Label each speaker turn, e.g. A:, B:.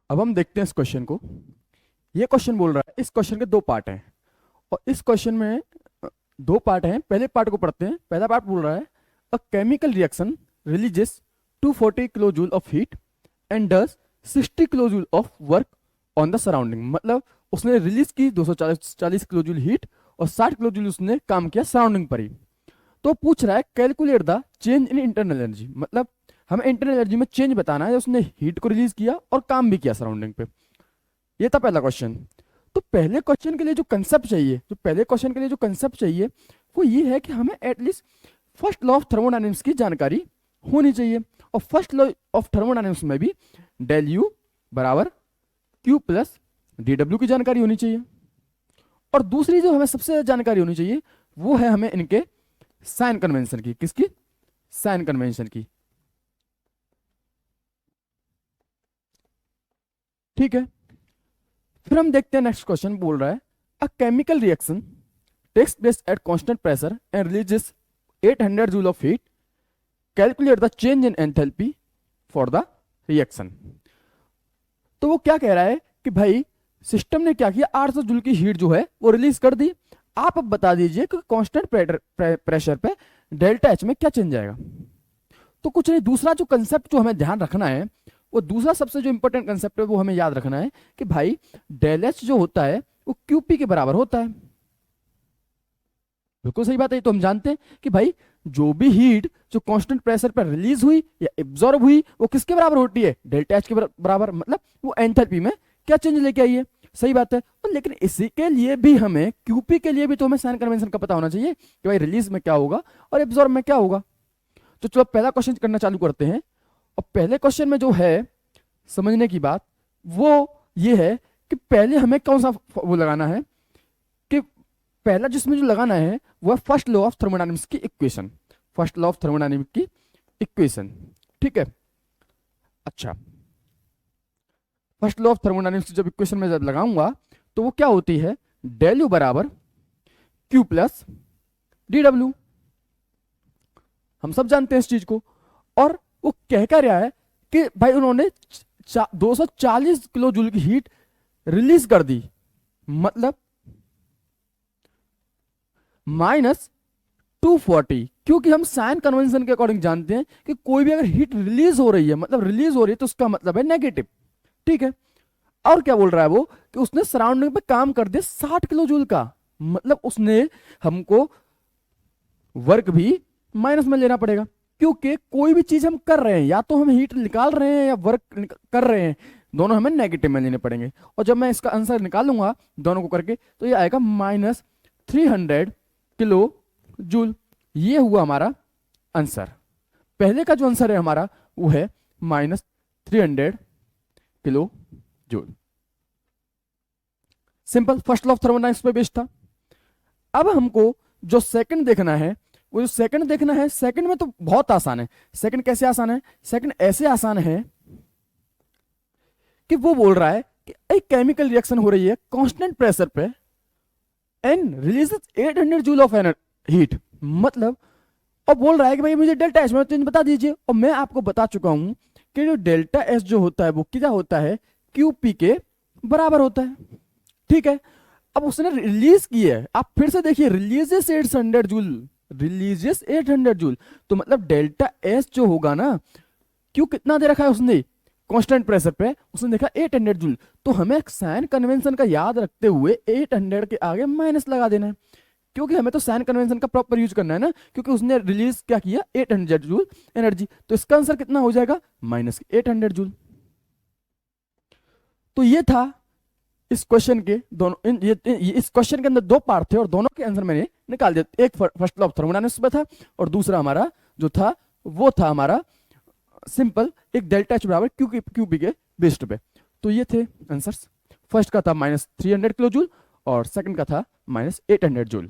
A: अब हम देखते हैं इस क्वेश्चन को। ये क्वेश्चन बोल रहा है, इस क्वेश्चन के दो पार्ट हैं और इस क्वेश्चन में दो पार्ट हैं। पहले पार्ट को पढ़ते हैं। पहला पार्ट बोल रहा है a chemical reaction releases 240 kilo joule of heat and does 60 kilo joule of work on the surrounding. मतलब उसने रिलीज की 240 किलो जूल हीट और 60 किलो जूल उसने काम किया सराउंडिंग पर ही। तो पूछ रहा है calculate the change in internal energy, मतलब हमें इंटरनल एनर्जी में चेंज बताना है। उसने हीट को रिलीज किया और काम भी किया सराउंडिंग पे। ये था पहला क्वेश्चन। तो पहले क्वेश्चन के लिए जो कंसेप्ट चाहिए, जो पहले क्वेश्चन के लिए जो कंसेप्ट चाहिए वो ये है कि हमें at least first law of thermodynamics की जानकारी होनी चाहिए। और फर्स्ट लॉ ऑफ थर्मोडायनेमिक्स में भी डेल यू बराबर क्यू प्लस डी डब्ल्यू की जानकारी होनी चाहिए। और दूसरी जो हमें सबसे ज्यादा जानकारी होनी चाहिए वो है हमें इनके साइन कन्वेंशन की। किसकी? साइन कन्वेंशन की। ठीक है, फिर हम देखते हैं नेक्स्ट क्वेश्चन बोल रहा है a chemical reaction takes place at constant pressure and releases 800 joule of heat, calculate the change in enthalpy for the reaction. तो वो क्या कह रहा है कि भाई सिस्टम ने क्या किया, 800 जूल की हीट जो है वो रिलीज कर दी। आप अब बता दीजिए कि कांस्टेंट प्रेशर पे डेल्टा एच में क्या चेंज आएगा। तो कुछ नहीं, दूसरा जो कंसेप्ट जो हमें ध्यान रखना है, वो दूसरा सबसे जो इंपॉर्टेंट कंसेप्ट है वो हमें याद रखना है कि भाई डेल एच जो होता है वो क्यूपी के बराबर होता है। बिल्कुल सही बात है। तो हम जानते हैं कि भाई जो भी हीट जो कांस्टेंट प्रेशर पर रिलीज हुई या एब्जॉर्ब हुई वो किसके बराबर होती है? डेल्टा एच के बराबर। मतलब वो एंथैल्पी में क्या चेंज लेके आई है। सही बात है। और लेकिन इसी के लिए भी हमें क्यूपी के लिए भी तो हमें साइन कन्वेंशन का पता होना चाहिए कि भाई रिलीज में क्या होगा और एब्जॉर्ब में क्या होगा। तो चलो पहला क्वेश्चन करना चालू करते हैं। और पहले क्वेश्चन में जो है समझने की बात वो ये है कि पहले हमें कौन सा वो लगाना है कि पहला जिसमें जो लगाना है वो है फर्स्ट लॉ ऑफ थर्मोडायनेमिक्स की equation. First law of thermodynamics की इक्वेशन। ठीक है, अच्छा, फर्स्ट लॉ ऑफ थर्मोडायनेमिक्स जब इक्वेशन में जब लगाऊंगा तो वो क्या होती है, डेल यू बराबर क्यू प्लस डी डब्ल्यू। हम सब जानते हैं इस चीज को। और वो कह क्या रहा है कि भाई उन्होंने 240 किलो जूल की हीट रिलीज कर दी, मतलब माइनस 240। क्योंकि हम साइन कन्वेंशन के अकॉर्डिंग जानते हैं कि कोई भी अगर हीट रिलीज हो रही है, मतलब रिलीज हो रही है, तो उसका मतलब है नेगेटिव। ठीक है, और क्या बोल रहा है वो कि उसने सराउंडिंग पे काम कर दिया 60 किलो जूल का, मतलब उसने हमको वर्क भी माइनस में लेना पड़ेगा। क्योंकि कोई भी चीज हम कर रहे हैं, या तो हम हीट निकाल रहे हैं या वर्क कर रहे हैं, दोनों हमें नेगेटिव में लेने पड़ेंगे। और जब मैं इसका आंसर निकालूंगा दोनों को करके तो ये आएगा माइनस 300 किलो जूल। ये हुआ हमारा आंसर। पहले का जो आंसर है हमारा वो है minus 300 kilo joule. Simple, first law of thermodynamics पे बेस्ड था। अब हमको जो सेकंड देखना है, वो जो सेकंड देखना है, सेकंड में तो बहुत आसान है। सेकंड कैसे आसान है? सेकंड ऐसे आसान है कि वो बोल रहा है कि एक केमिकल रिएक्शन हो रही है कांस्टेंट प्रेशर पे and releases 800 joule of heat, मतलब और बोल रहा है कि भाई मुझे डेल्टा एच में चेंज बता दीजिए। और मैं आपको बता चुका हूं कि जो डेल्टा एच जो होता है वो क्या होता है, क्यूपी के बराबर होता है। ठीक है, अब उसने रिलीज की है, आप फिर से देखिए, रिलीजेस 800 जूल, रिलीजियस 800 जूल, तो मतलब डेल्टा एस जो होगा ना, क्यों कितना दे रखा है उसने कांस्टेंट प्रेशर पे, उसने देखा 800 जूल। तो हमें साइन कन्वेंशन का याद रखते हुए 800 के आगे माइनस लगा देना है, क्योंकि हमें तो साइन कन्वेंशन का प्रॉपर यूज करना है ना। क्योंकि उसने रिलीज क्या किया, 800 जूल एनर्जी, तो इसका आंसर कितना हो जाएगा, माइनस 800 जूल। तो ये था इस क्वेश्चन के दोनों इस क्वेश्चन के अंदर दो पार्ट थे और दोनों के आंसर मैंने निकाल दिया। एक फर्स्ट लॉ ऑफ थर्मोडायनेमिक्स में था और दूसरा हमारा जो था वो था हमारा सिंपल एक डेल्टा एच बराबर क्यूपी के बेस्ड पे। तो ये थे आंसर्स। फर्स्ट का था माइनस 300 किलो जूल और सेकंड का था माइनस 800 जूल।